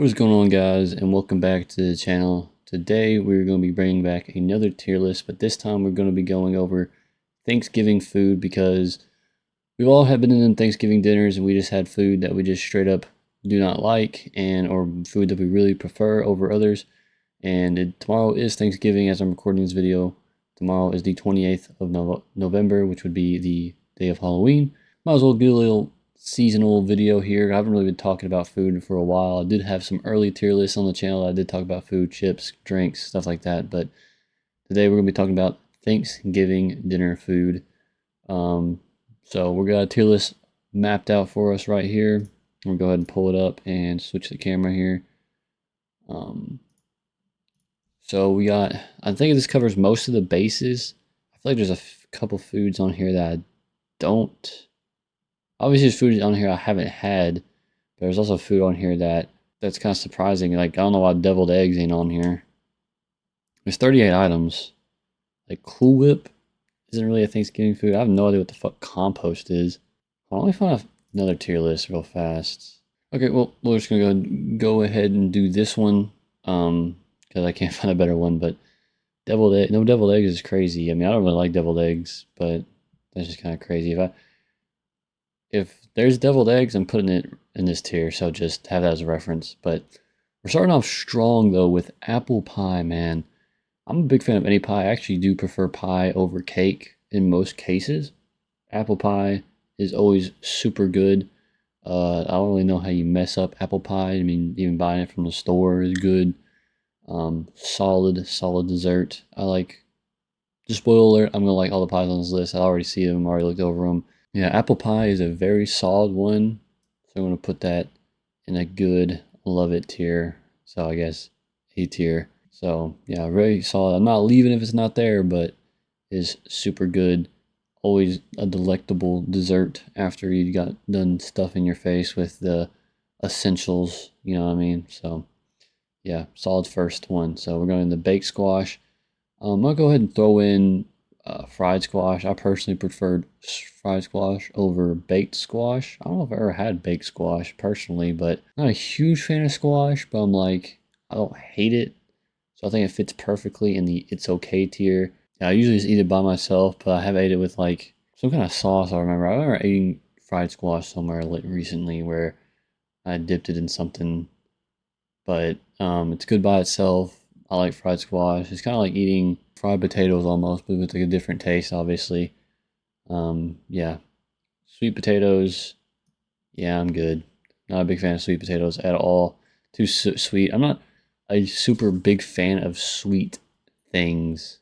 What is going on, guys, and welcome back to the channel. Today we're going to be bringing back another tier list, but this time we're going to be going over Thanksgiving food because we've all been in Thanksgiving dinners and we just had food that we just straight up do not like, and or food that we really prefer over others. And tomorrow is Thanksgiving as I'm recording this video. Tomorrow is the 28th of November, which would be the day of Halloween. Might as well do a little seasonal video here. I haven't really been talking about food for a while. I did have some early tier lists on the channel. I did talk about food, chips, drinks, stuff like that. But today we're going to be talking about Thanksgiving dinner food. So we're got a tier list mapped out for us right here. We'll go ahead and pull it up and switch the camera here. So we got, I think this covers most of the bases. I feel like there's a couple foods on here that I don't. Obviously, there's food on here I haven't had. But there's also food on here that's kind of surprising. Like, I don't know why deviled eggs ain't on here. There's 38 items. Like, Cool Whip isn't really a Thanksgiving food. I have no idea what the fuck compost is. Well, let me find another tier list real fast. Okay, well, we're just gonna go ahead and do this one. Because I can't find a better one. But no deviled eggs is crazy. I mean, I don't really like deviled eggs, but that's just kind of crazy. If there's deviled eggs, I'm putting it in this tier, so just have that as a reference. But we're starting off strong, though, with apple pie, man. I'm a big fan of any pie. I actually do prefer pie over cake in most cases. Apple pie is always super good. I don't really know how you mess up apple pie. I mean, even buying it from the store is good. Solid dessert. I like, just spoiler alert, I'm going to like all the pies on this list. I already see them, already looked over them. Yeah, apple pie is a very solid one. So I'm going to put that in a good love it tier. So I guess A tier. So yeah, very solid. I'm not leaving if it's not there, but is super good. Always a delectable dessert after you got done stuffing your face with the essentials, you know what I mean? So yeah, solid first one. So we're going to baked squash. I'll go ahead and throw in fried squash. I personally preferred fried squash over baked squash. I don't know if I ever had baked squash personally, but I'm not a huge fan of squash, but I'm like, I don't hate it. So I think it fits perfectly in the it's okay tier. Yeah, I usually just eat it by myself, but I have ate it with like some kind of sauce. I remember eating fried squash somewhere recently where I dipped it in something, but it's good by itself. I like fried squash. It's kind of like eating fried potatoes almost, but with like a different taste, obviously. Yeah. Sweet potatoes. Yeah, I'm good. Not a big fan of sweet potatoes at all. Too sweet. I'm not a super big fan of sweet things.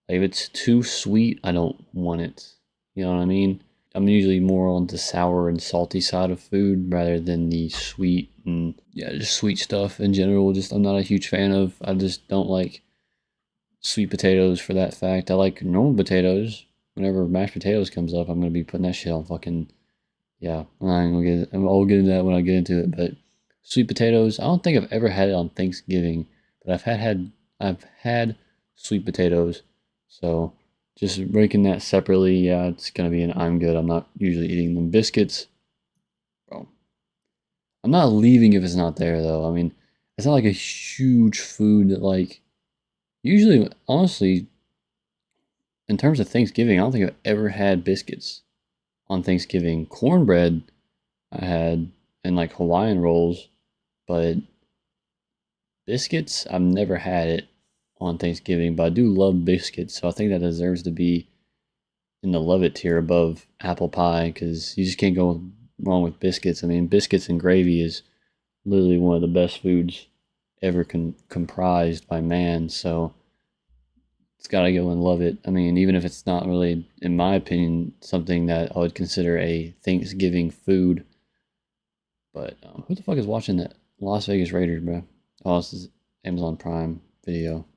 Like if it's too sweet, I don't want it. You know what I mean? I'm usually more on the sour and salty side of food rather than the sweet and yeah, just sweet stuff in general. Just I'm not a huge fan of. I just don't like sweet potatoes for that fact. I like normal potatoes. Whenever mashed potatoes comes up, I'm gonna be putting that shit on fucking yeah. I'll get into that when I get into it. But sweet potatoes, I don't think I've ever had it on Thanksgiving, but I've had sweet potatoes. So just breaking that separately, yeah, it's gonna be an I'm good. I'm not usually eating them. Biscuits, bro. I'm not leaving if it's not there though. I mean, it's not like a huge food that like usually honestly, in terms of Thanksgiving, I don't think I've ever had biscuits on Thanksgiving. Cornbread I had and like Hawaiian rolls, but biscuits I've never had it on Thanksgiving, but I do love biscuits, so I think that deserves to be in the love it tier above apple pie because you just can't go wrong with biscuits. I mean, biscuits and gravy is literally one of the best foods ever comprised by man, so it's got to go and love it. I mean, even if it's not really, in my opinion, something that I would consider a Thanksgiving food. But who the fuck is watching that Las Vegas Raiders, bro? Oh, this is Amazon Prime Video.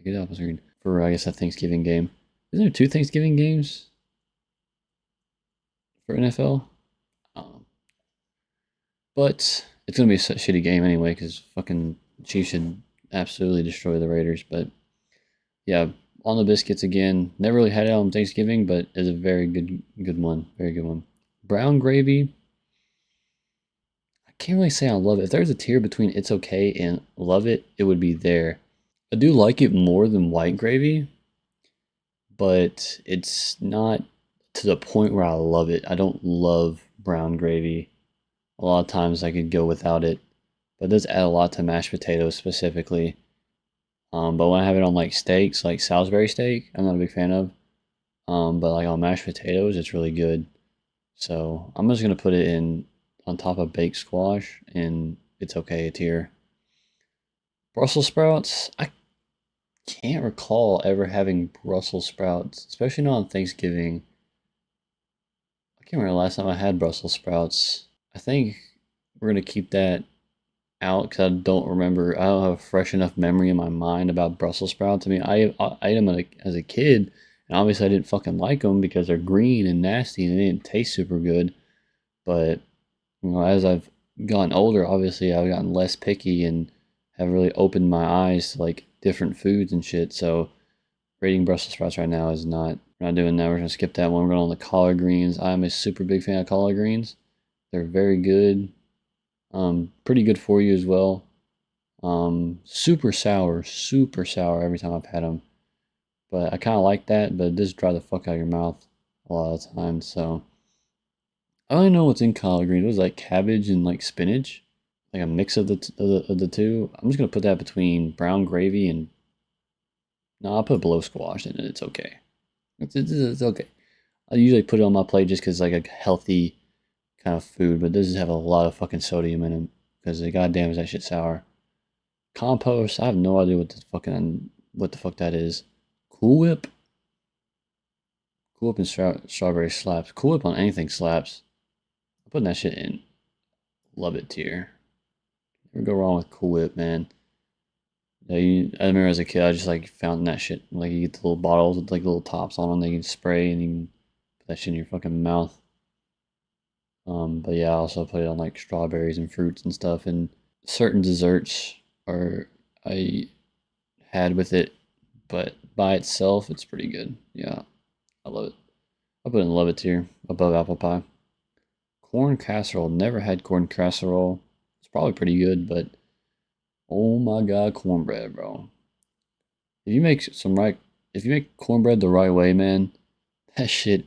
Get it off the screen for I guess a Thanksgiving game. Isn't there 2 Thanksgiving games for NFL? But it's gonna be a shitty game anyway because fucking Chiefs should absolutely destroy the Raiders. But yeah, on the biscuits again. Never really had it on Thanksgiving, but it's a very good one. Very good one. Brown gravy. I can't really say I love it. If there's a tier between it's okay and love it, it would be there. I do like it more than white gravy, but it's not to the point where I love it. I don't love brown gravy. A lot of times I could go without it, but it does add a lot to mashed potatoes specifically. But when I have it on like steaks, like Salisbury steak, I'm not a big fan of. But like on mashed potatoes, it's really good. So I'm just gonna put it in on top of baked squash, and it's okay tier. Brussels sprouts, I can't recall ever having Brussels sprouts, especially not on Thanksgiving. I can't remember the last time I had Brussels sprouts. I think we're gonna keep that out because I don't remember. I don't have a fresh enough memory in my mind about Brussels sprouts. I mean, I ate them as a kid, and obviously I didn't fucking like them because they're green and nasty and they didn't taste super good. But as I've gotten older, obviously I've gotten less picky and have really opened my eyes to like different foods and shit. So rating Brussels sprouts right now is not. We're not doing that. We're gonna skip that one. We're going on the collard greens. I'm a super big fan of collard greens. They're very good. Pretty good for you as well. Super sour every time I've had them. But I kind of like that, but it does dry the fuck out of your mouth a lot of the time. So I don't even know what's in collard greens. It was like cabbage and like spinach, like a mix of the two. I'm just gonna put that between brown gravy and no, I'll put below squash and it's okay. It's okay. I usually put it on my plate just because like a healthy kind of food, but it does have a lot of fucking sodium in it because goddamn is that shit sour. Compost, I have no idea what the fuck that is. Cool Whip, Cool Whip and strawberry slaps. Cool Whip on anything slaps. I'm putting that shit in. Love it tier. Never go wrong with Cool Whip, man. I remember as a kid, I just like found that shit. Like you get the little bottles with like little tops on them. They can spray and you can put that shit in your fucking mouth. But yeah, I also put it on like strawberries and fruits and stuff. And certain desserts are I had with it, but by itself, it's pretty good. Yeah, I love it. I put it in love it tier above apple pie. Corn casserole. Never had corn casserole. It's probably pretty good, but oh my god, cornbread, bro. If you make if you make cornbread the right way, man, that shit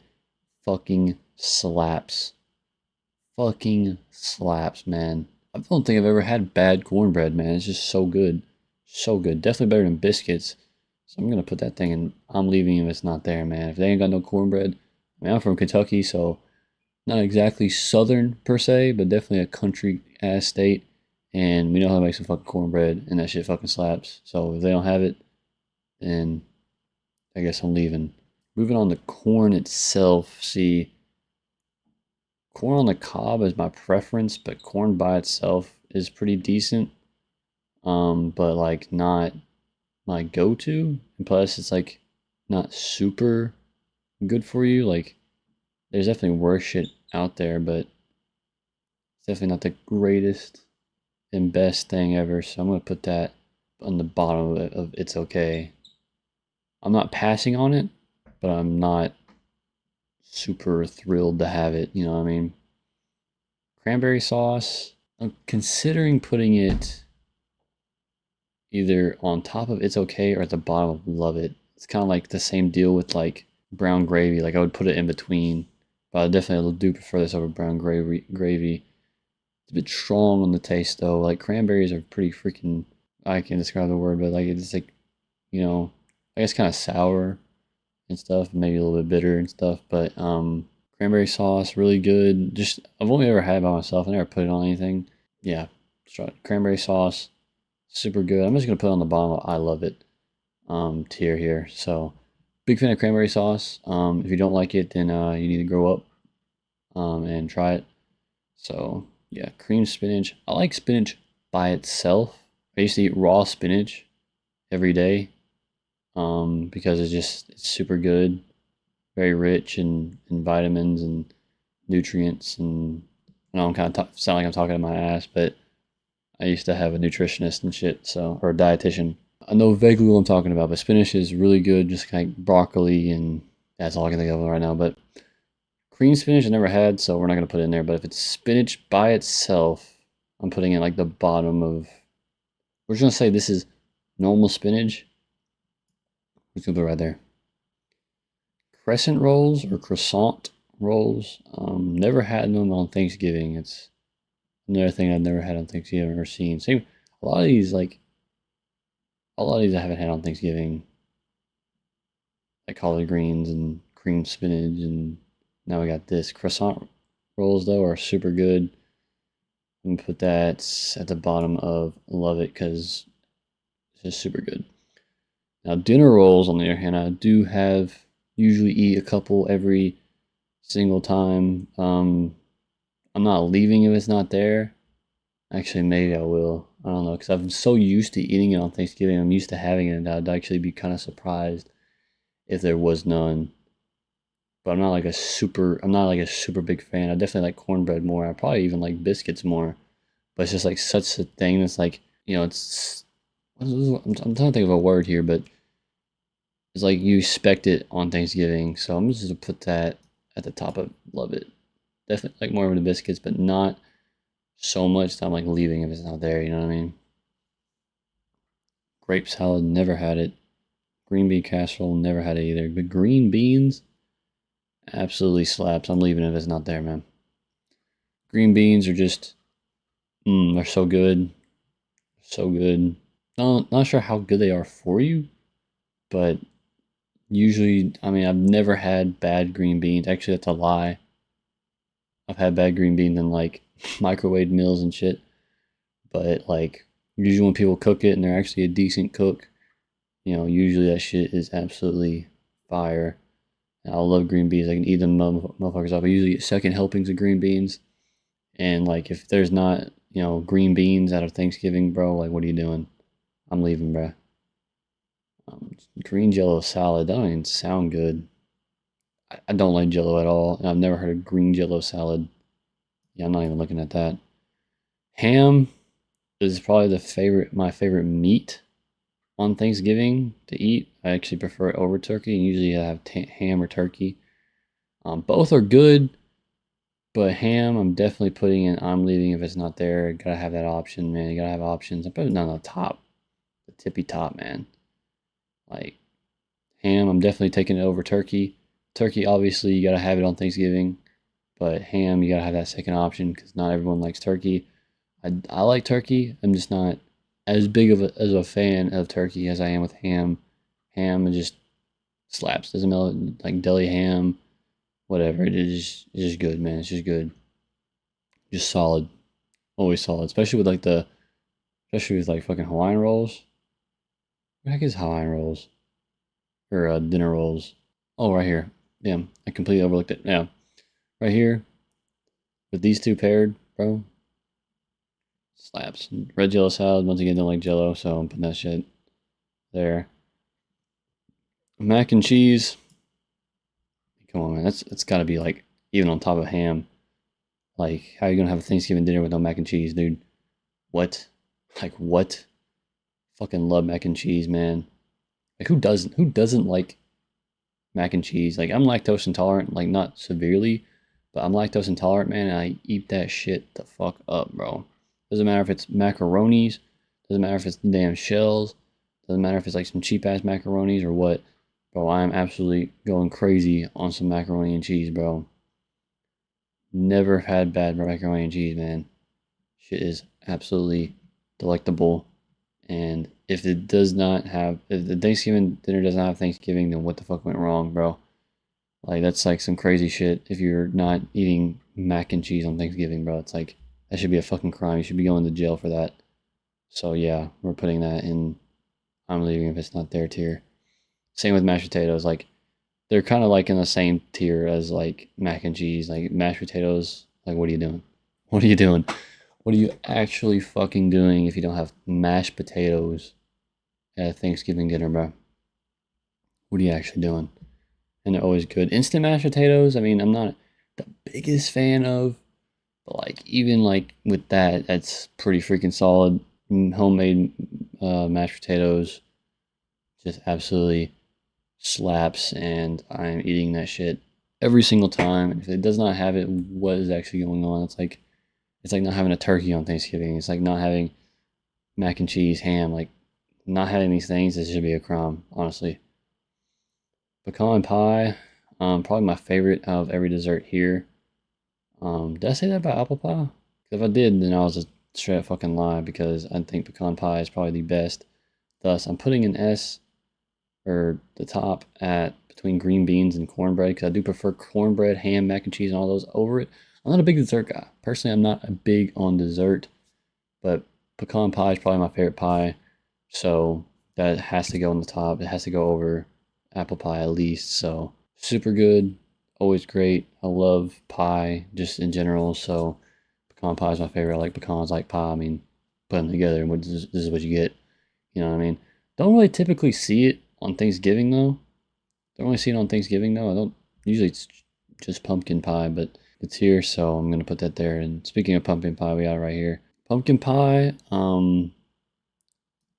fucking slaps. Fucking slaps, man. I don't think I've ever had bad cornbread, man. It's just so good. So good. Definitely better than biscuits. So I'm gonna put that thing in. I'm leaving if it's not there, man. If they ain't got no cornbread, I mean, I'm from Kentucky, so not exactly southern per se, but definitely a country ass state. And we know how to make some fucking cornbread, and that shit fucking slaps. So if they don't have it, then I guess I'm leaving. Moving on to corn itself. See, corn on the cob is my preference, but corn by itself is pretty decent. But like not my go-to. And plus, it's like not super good for you. Like, there's definitely worse shit out there, but it's definitely not the greatest and best thing ever. So I'm gonna put that on the bottom of it's okay. I'm not passing on it, but I'm not super thrilled to have it. You know what I mean? Cranberry sauce. I'm considering putting it either on top of it's okay or at the bottom of love it. It's kind of like the same deal with like brown gravy. Like I would put it in between, but I definitely do prefer this over brown gravy. It's a bit strong on the taste though. Like cranberries are pretty freaking. I can't describe the word, but like it's like, I guess kind of sour and stuff, maybe a little bit bitter and stuff. But cranberry sauce really good. Just I've only ever had it by myself. I never put it on anything. Yeah, cranberry sauce, super good. I'm just gonna put it on the bottom of I love it tier here. So big fan of cranberry sauce. If you don't like it, then you need to grow up and try it. So yeah, cream spinach. I like spinach by itself. I used to eat raw spinach every day because it's super good, very rich in vitamins and nutrients. And I know I'm kind of sound like I'm talking to my ass, but I used to have a nutritionist and shit, so or a dietitian. I know vaguely what I'm talking about, but spinach is really good, just like broccoli, and that's all I can think of right now. But cream spinach I never had, so we're not gonna put it in there. But if it's spinach by itself, I'm putting it like the bottom of. We're just gonna say this is normal spinach. We're gonna put it right there. Crescent rolls or croissant rolls. Never had them on Thanksgiving. It's another thing I've never had on Thanksgiving or seen. Same. A lot of these I haven't had on Thanksgiving. Like collard greens and cream spinach, and now we got this. Croissant rolls though are super good. I'm gonna put that at the bottom of love it because it's just super good. Now dinner rolls on the other hand, I do have usually eat a couple every single time. I'm not leaving if it's not there. Actually, maybe I will. I don't know because I'm so used to eating it on Thanksgiving. I'm used to having it, and I'd actually be kind of surprised if there was none. But I'm not like a super big fan. I definitely like cornbread more. I probably even like biscuits more. But it's just like such a thing that's like, it's I'm trying to think of a word here, but it's like you expect it on Thanksgiving. So I'm just gonna put that at the top of love it. Definitely like more of the biscuits, but not so much that I'm like leaving if it's not there, you know what I mean? Grape salad, never had it. Green bean casserole, never had it either. But green beans, absolutely slaps. I'm leaving if it's not there, man. Green beans are just, they're so good. So good. Not sure how good they are for you, but usually, I mean, I've never had bad green beans. Actually, that's a lie. I've had bad green beans in like microwave meals and shit. But like, usually when people cook it and they're actually a decent cook, usually that shit is absolutely fire. And I love green beans. I can eat them motherfuckers up. I usually eat second helpings of green beans. And like, if there's not, green beans out of Thanksgiving, bro, like, what are you doing? I'm leaving, bro. Green Jello salad. That don't even sound good. I don't like Jello at all, and I've never heard of green Jello salad. Yeah, I'm not even looking at that. Ham is probably my favorite meat on Thanksgiving to eat. I actually prefer it over turkey, and usually I have ham or turkey. Both are good, but ham I'm definitely putting in. I'm leaving if it's not there. Gotta have that option, man. You gotta have options. I'm putting it on the top, the tippy top, man. Like ham, I'm definitely taking it over turkey. Turkey, obviously, you gotta have it on Thanksgiving, but ham, you gotta have that second option because not everyone likes turkey. I like turkey. I'm just not as big of a fan of turkey as I am with ham. Ham it just slaps. Doesn't matter like deli ham, whatever. It's just good, man. It's just good. Just solid. Always solid. Especially with like fucking Hawaiian rolls. What the heck is Hawaiian rolls? Or dinner rolls. Oh, right here. Damn, I completely overlooked it. Yeah. Right here. With these two paired, bro. Slaps. Red Jello salad. Once again, don't like Jello, so I'm putting that shit there. Mac and cheese. Come on, man. That's got to be like even on top of ham. Like, how are you gonna have a Thanksgiving dinner with no mac and cheese, dude? What? Like what? Fucking love mac and cheese, man. Like who doesn't? Who doesn't like mac and cheese? Like I'm lactose intolerant, like not severely, but I'm lactose intolerant, man. And I eat that shit the fuck up, bro. Doesn't matter if it's macaronis. Doesn't matter if it's damn shells. Doesn't matter if it's like some cheap ass macaronis or what. Bro, I am absolutely going crazy on some macaroni and cheese, bro. Never had bad macaroni and cheese, man. Shit is absolutely delectable. And if the Thanksgiving dinner does not have Thanksgiving, then what the fuck went wrong, bro? Like that's like some crazy shit. If you're not eating mac and cheese on Thanksgiving, bro, it's like that should be a fucking crime. You should be going to jail for that. So yeah, we're putting that in. I'm leaving if it's not their tier. Same with mashed potatoes. Like they're kind of like in the same tier as like mac and cheese. Like mashed potatoes. Like what are you doing? What are you doing? What are you actually fucking doing if you don't have mashed potatoes at a Thanksgiving dinner, bro? What are you actually doing? And they're always good. Instant mashed potatoes, I mean, I'm not the biggest fan of, but like even like with that, that's pretty freaking solid. Homemade mashed potatoes just absolutely slaps, and I'm eating that shit every single time. If it does not have it, what is actually going on? It's like It's like not having a turkey on Thanksgiving. It's like not having mac and cheese, ham. Like not having these things, this should be a crime, honestly. Pecan pie, probably my favorite out of every dessert here. Did I say that about apple pie? If I did, then I was a straight up fucking lie because I think pecan pie is probably the best. Thus, I'm putting an S or the top at between green beans and cornbread because I do prefer cornbread, ham, mac and cheese, and all those over it. I'm not a big dessert guy. Personally, I'm not a big on dessert, but pecan pie is probably my favorite pie. So that has to go on the top. It has to go over apple pie at least. So super good, always great. I love pie just in general. So pecan pie is my favorite. I like pecans, like pie. I mean, put them together, and this is what you get. You know what I mean? Don't really typically see it on Thanksgiving though. Don't really see it on Thanksgiving though. I don't usually it's just pumpkin pie, but it's here, so I'm gonna put that there. And speaking of pumpkin pie, we got it right here. Pumpkin pie.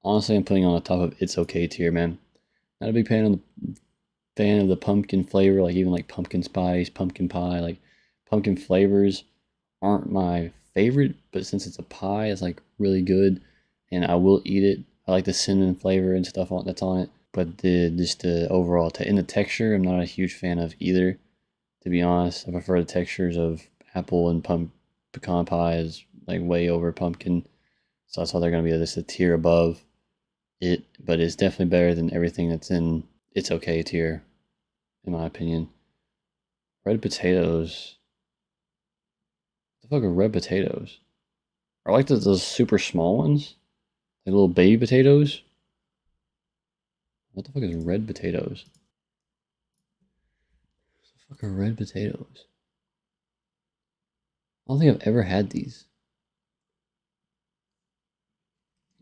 Honestly, I'm putting on the top of It's Okay tier, man. Not a big fan of the pumpkin flavor, like even like pumpkin spice, pumpkin pie, like pumpkin flavors aren't my favorite, but since it's a pie, it's like really good, and I will eat it. I like the cinnamon flavor and stuff that's on it, but the overall in the texture, I'm not a huge fan of either. To be honest, I prefer the textures of apple and pecan pie is like way over pumpkin, so that's why they're gonna be just a tier above it, but it's definitely better than everything that's in It's Okay tier, in my opinion. Red potatoes. What the fuck are red potatoes? I like those super small ones, like little baby potatoes. What the fuck is red potatoes? What the fuck are red potatoes? I don't think I've ever had these.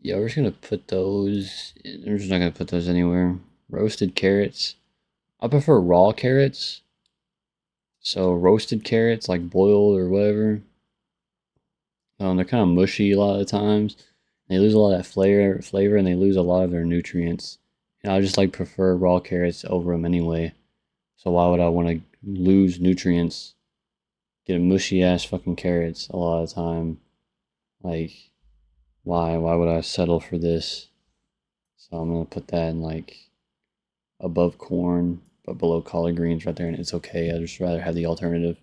Yeah, we're just gonna put those. We're just not gonna put those anywhere. Roasted carrots. I prefer raw carrots. So roasted carrots, like boiled or whatever. They're kind of mushy a lot of the times. They lose a lot of that flavor, and they lose a lot of their nutrients. And I just like prefer raw carrots over them anyway. So why would I want to lose nutrients? Get a mushy ass fucking carrots a lot of the time. Like, why? Why would I settle for this? So I'm gonna put that in like above corn, but below collard greens right there, and It's Okay. I'd just rather have the alternative.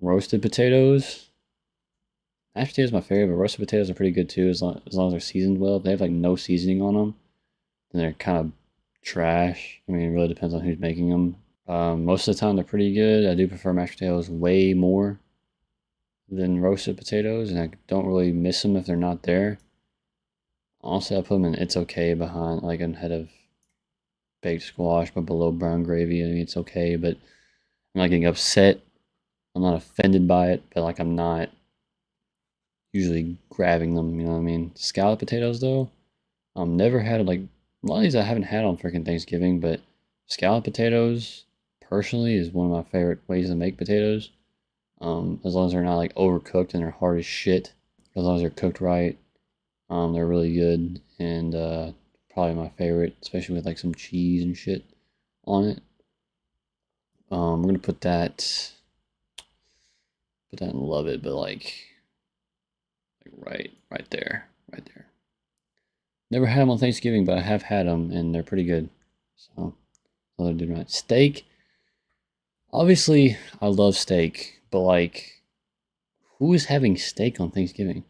Roasted potatoes. Mashed potatoes are my favorite, but roasted potatoes are pretty good too, as long as they're seasoned well. If they have like no seasoning on them, then they're kind of trash. I mean, it really depends on who's making them. Most of the time, they're pretty good. I do prefer mashed potatoes way more than roasted potatoes, and I don't really miss them if they're not there. Honestly, I put them in It's Okay behind, like ahead of baked squash, but below brown gravy. I mean, it's okay, but I'm not getting upset. I'm not offended by it, but like I'm not usually grabbing them. You know what I mean? Scalloped potatoes, though, never had like a lot of these I haven't had on freaking Thanksgiving, but scalloped potatoes personally is one of my favorite ways to make potatoes. As long as they're not like overcooked and they're hard as shit. As long as they're cooked right, they're really good and probably my favorite, especially with like some cheese and shit on it. We're gonna put that and love it, but like right there, right there. Never had them on Thanksgiving, but I have had them and they're pretty good. So, other dude right. Steak. Obviously, I love steak, but like, who is having steak on Thanksgiving?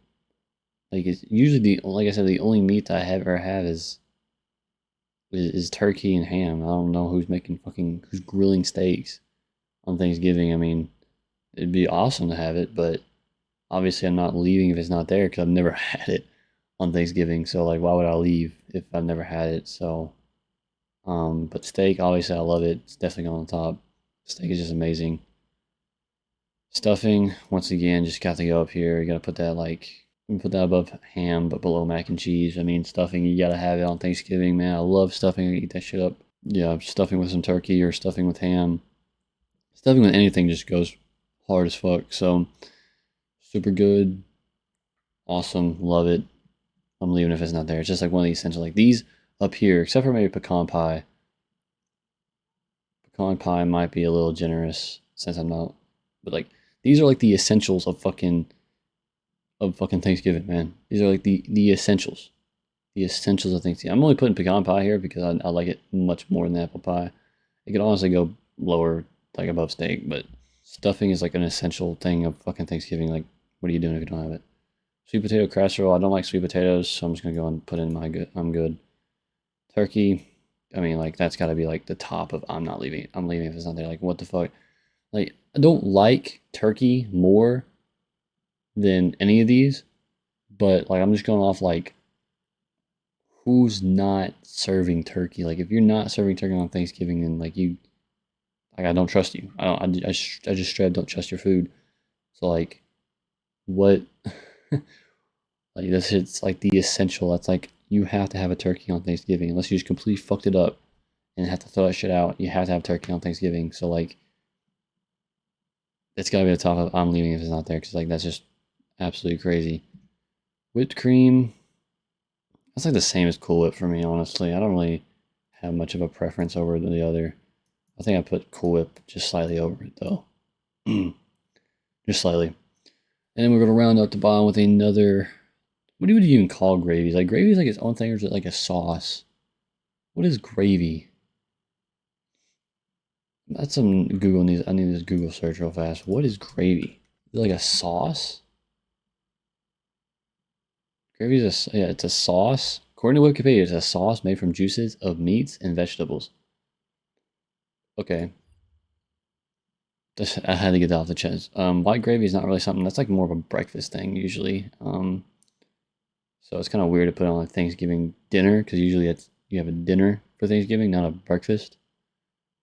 Like, it's usually like I said, the only meat I have ever had is turkey and ham. I don't know who's grilling steaks on Thanksgiving. I mean, it'd be awesome to have it, but obviously I'm not leaving if it's not there because I've never had it on Thanksgiving. So like, why would I leave if I've never had it? So, but steak, obviously I love it. It's definitely on the top. Steak is just amazing. Stuffing, once again, just got to go up here. You gotta put that above ham, but below mac and cheese. I mean, stuffing, you gotta have it on Thanksgiving, man. I love stuffing. I eat that shit up. Yeah, stuffing with some turkey or stuffing with ham. Stuffing with anything just goes hard as fuck. So, super good. Awesome. Love it. I'm leaving if it's not there. It's just like one of the essential, like these up here, except for maybe pecan pie. Pecan pie might be a little generous since I'm not, but like these are like the essentials of fucking Thanksgiving, man. These are like the essentials. The essentials of Thanksgiving. I'm only putting pecan pie here because I like it much more than apple pie. It could honestly go lower, like above steak, but stuffing is like an essential thing of fucking Thanksgiving. Like, what are you doing if you don't have it? Sweet potato casserole. I don't like sweet potatoes, so I'm just gonna go and put in my good. I'm good. Turkey. I mean, like that's got to be like the top of I'm not leaving. I'm leaving if it's not there. Like, what the fuck? Like, I don't like turkey more than any of these, but like I'm just going off like who's not serving turkey. Like, if you're not serving turkey on Thanksgiving, then like I don't trust you. I just straight up don't trust your food. So like, what? Like this, it's like the essential. That's like you have to have a turkey on Thanksgiving unless you just completely fucked it up and have to throw that shit out. You have to have turkey on Thanksgiving. So like, it's gotta be the top of I'm leaving if it's not there because like that's just absolutely crazy. Whipped cream. That's like the same as Cool Whip for me, honestly. I don't really have much of a preference over the other. I think I put Cool Whip just slightly over it though. Just slightly. And then we're gonna round out the bottom with another. What do you even call gravies? Like, gravy is like its own thing, or is it like a sauce? What is gravy? That's some Google needs. I need this Google search real fast. What is gravy? Is it like a sauce? Gravy is yeah, it's a sauce. According to Wikipedia, it's a sauce made from juices of meats and vegetables. Okay. I had to get that off the chest. White gravy is not really something that's like more of a breakfast thing usually. So it's kind of weird to put on like Thanksgiving dinner because usually it's you have a dinner for Thanksgiving, not a breakfast.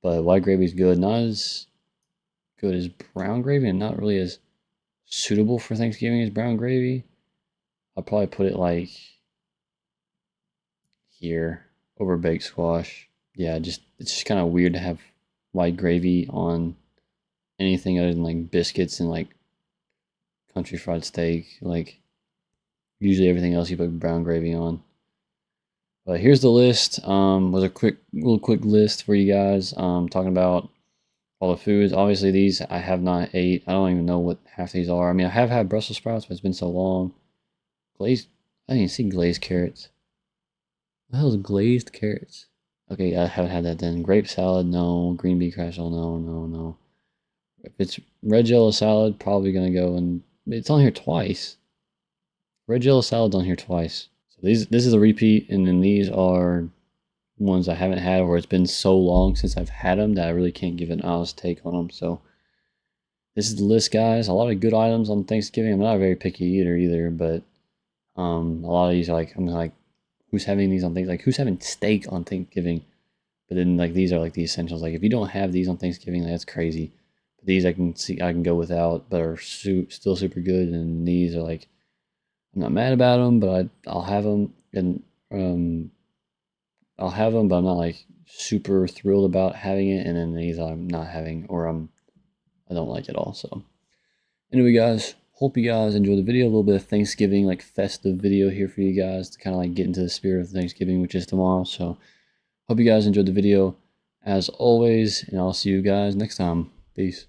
But white gravy is good, not as good as brown gravy, and not really as suitable for Thanksgiving as brown gravy. I'll probably put it like here over baked squash. Yeah, just it's just kind of weird to have white gravy on anything other than like biscuits and like country fried steak. Like usually everything else you put brown gravy on. But here's the list. Was a quick list for you guys. Talking about all the foods. Obviously these I have not ate. I don't even know what half these are. I mean I have had Brussels sprouts, but it's been so long. Glazed. I didn't even see glazed carrots. What the hell is glazed carrots? Okay, I haven't had that then. Grape salad, no. Green bean casserole, no. If it's red jello salad, probably gonna go and it's on here twice. Red jello salad's on here twice. So this is a repeat, and then these are ones I haven't had where it's been so long since I've had them that I really can't give an honest take on them. So this is the list, guys. A lot of good items on Thanksgiving. I'm not a very picky eater either, but a lot of these are like I'm like, who's having these on things like who's having steak on Thanksgiving? But then like these are like the essentials. Like if you don't have these on Thanksgiving, that's crazy. But these I can go without, but are still super good. And these are like I'm not mad about them, but I'll have them and I'll have them, but I'm not like super thrilled about having it. And then these I'm not having, or I don't like it all. So anyway, guys, hope you guys enjoyed the video. A little bit of Thanksgiving, like festive video here for you guys to kind of like get into the spirit of Thanksgiving, which is tomorrow. So hope you guys enjoyed the video as always, and I'll see you guys next time. Peace.